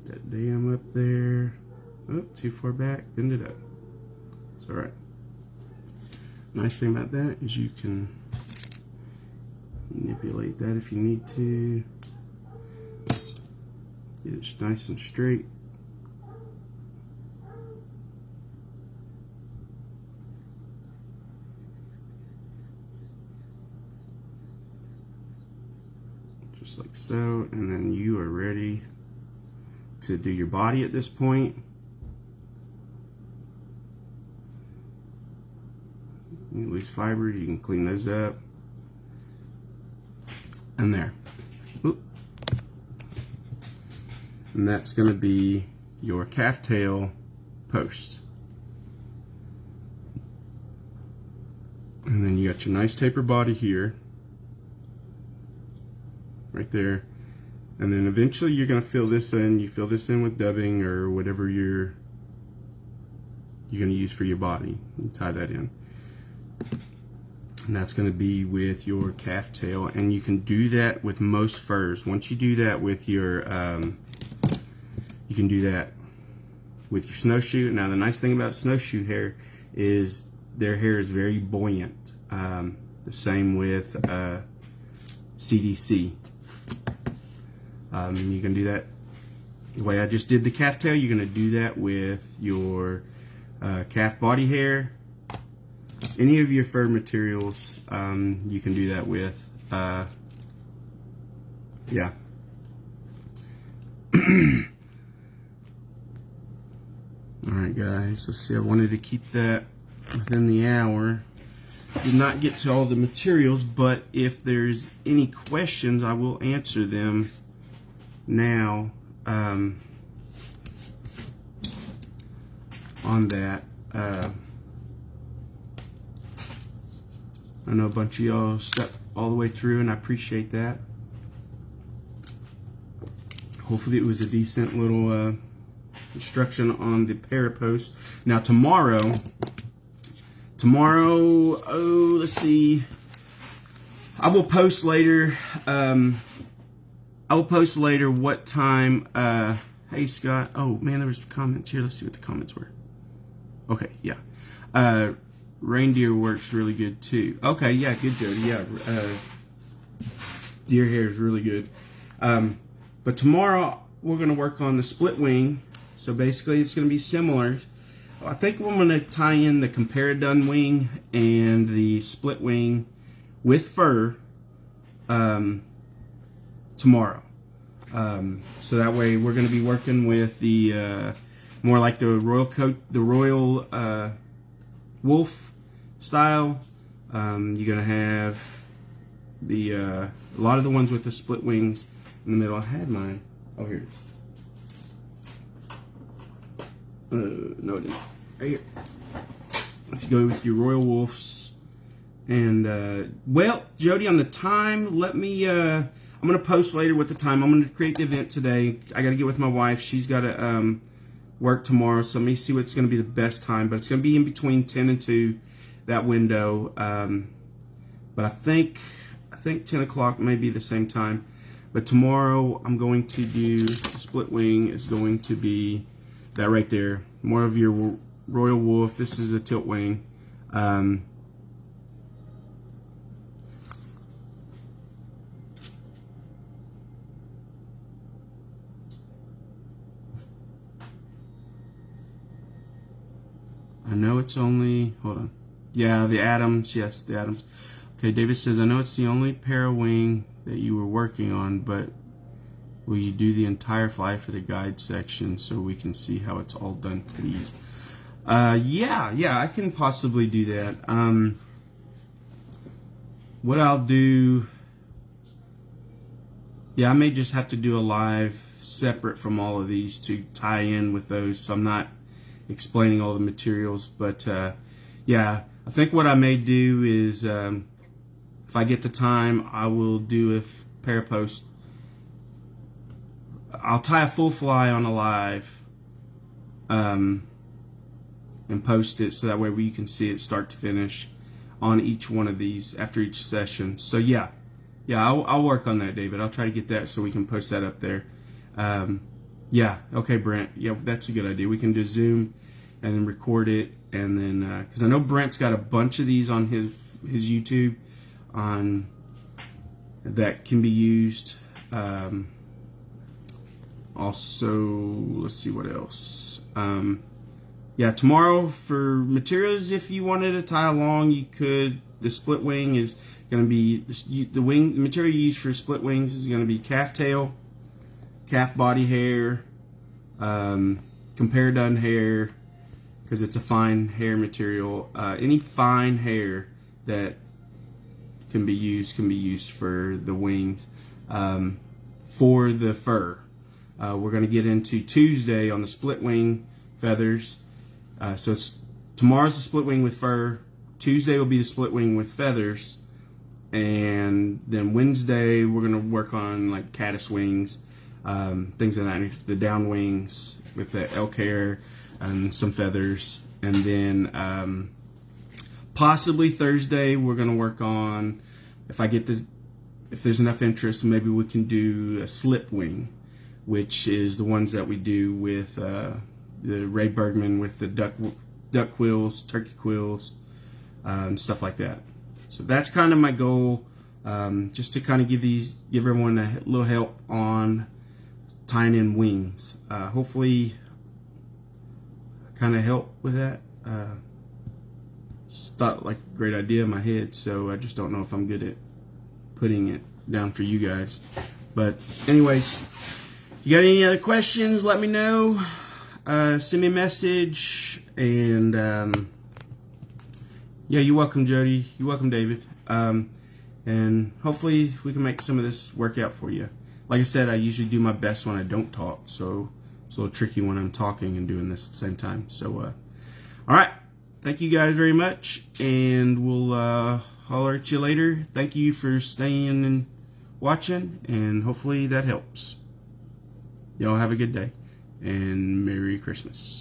That dam up there. Oh, too far back. Bend it up. It's alright. Nice thing about that is you can manipulate that if you need to. Get it nice and straight. Just like so. And then you are ready to do your body at this point. Loose fibers, you can clean those up. And there. Oop. And that's going to be your calf tail post. And then you got your nice taper body here. Right there. And then eventually you're going to fill this in. You fill this in with dubbing or whatever you're going to use for your body. You tie that in. And that's going to be with your calf tail. And you can do that with most furs. Once you do that with your, you can do that with your snowshoe. Now the nice thing about snowshoe hair is their hair is very buoyant. The same with CDC. You can do that the way I just did the calf tail. You're going to do that with your calf body hair. Any of your fur materials, you can do that with. Yeah. Alright guys, let's see, I wanted to keep that within the hour. Did not get to all the materials, but if there's any questions, I will answer them now on that. I know a bunch of y'all stuck all the way through, and I appreciate that. hopefully it was a decent little instruction on the Parapost. Now tomorrow, let's see, I will post later. I will post later what time. Hey Scott. Oh man, there was comments here. Let's see what the comments were. Okay, yeah. Reindeer works really good too. Okay, yeah, good Jody. Yeah, deer hair is really good. But tomorrow we're going to work on the split wing. So basically it's going to be similar. I think we're going to tie in the Comparadun wing and the split wing with fur tomorrow. So that way we're going to be working with the more like the royal wolf style. You're going to have the a lot of the ones with the split wings in the middle. I had mine. Oh, here it is. No, it didn't. Right here. If you go with your royal wolves, and well, Jody, on the time, let me. I'm gonna post later with the time. I'm gonna create the event today. I gotta get with my wife. She's gotta work tomorrow, so let me see what's gonna be the best time. But it's gonna be in between 10 and 2, that window. But I think 10 o'clock may be the same time. But tomorrow I'm going to do the split wing is going to be that right there. More of your royal wolf. This is a tilt wing. I know it's only, hold on. Yeah, the Adams. Yes, the Adams. Okay, David says, I know it's the only para wing that you were working on, but will you do the entire fly for the guide section so we can see how it's all done, please? Yeah, I can possibly do that. What I'll do, yeah, I may just have to do a live separate from all of these to tie in with those, so I'm not explaining all the materials. But yeah, I think what I may do is if I get the time, I will do a Parapost. I'll tie a full fly on a live and post it so that way you can see it start to finish on each one of these after each session. So yeah, I'll work on that, David. I'll try to get that so we can post that up there. Yeah, okay, Brent. Yeah, that's a good idea. We can do Zoom and then record it, and then because I know Brent's got a bunch of these on his YouTube on that can be used. Also, let's see what else. Yeah, tomorrow for materials, if you wanted to tie along, you could. The split wing is going to be the material you use for split wings is going to be calf tail, calf body hair, Comparadun hair, because it's a fine hair material. Any fine hair that can be used for the wings. For the fur, we're going to get into Tuesday on the split wing feathers. So tomorrow's the split wing with fur. Tuesday will be the split wing with feathers, and then Wednesday we're going to work on like caddis wings, things of that nature, the down wings with the elk hair and some feathers, and then possibly Thursday we're going to work on, if there's enough interest, maybe we can do a slip wing, which is the ones that we do with the Ray Bergman with the duck quills, turkey quills, and stuff like that. So that's kind of my goal, just to kind of give everyone a little help on tying in wings. Hopefully, kind of help with that. Just thought like a great idea in my head, so I just don't know if I'm good at putting it down for you guys. But anyways, you got any other questions, let me know. Send me a message, and yeah, you're welcome, Jody. You're welcome, David. And hopefully we can make some of this work out for you. Like I said, I usually do my best when I don't talk, so it's a little tricky when I'm talking and doing this at the same time. So, all right. Thank you guys very much, and we'll holler at you later. Thank you for staying and watching, and hopefully that helps. Y'all have a good day, and Merry Christmas.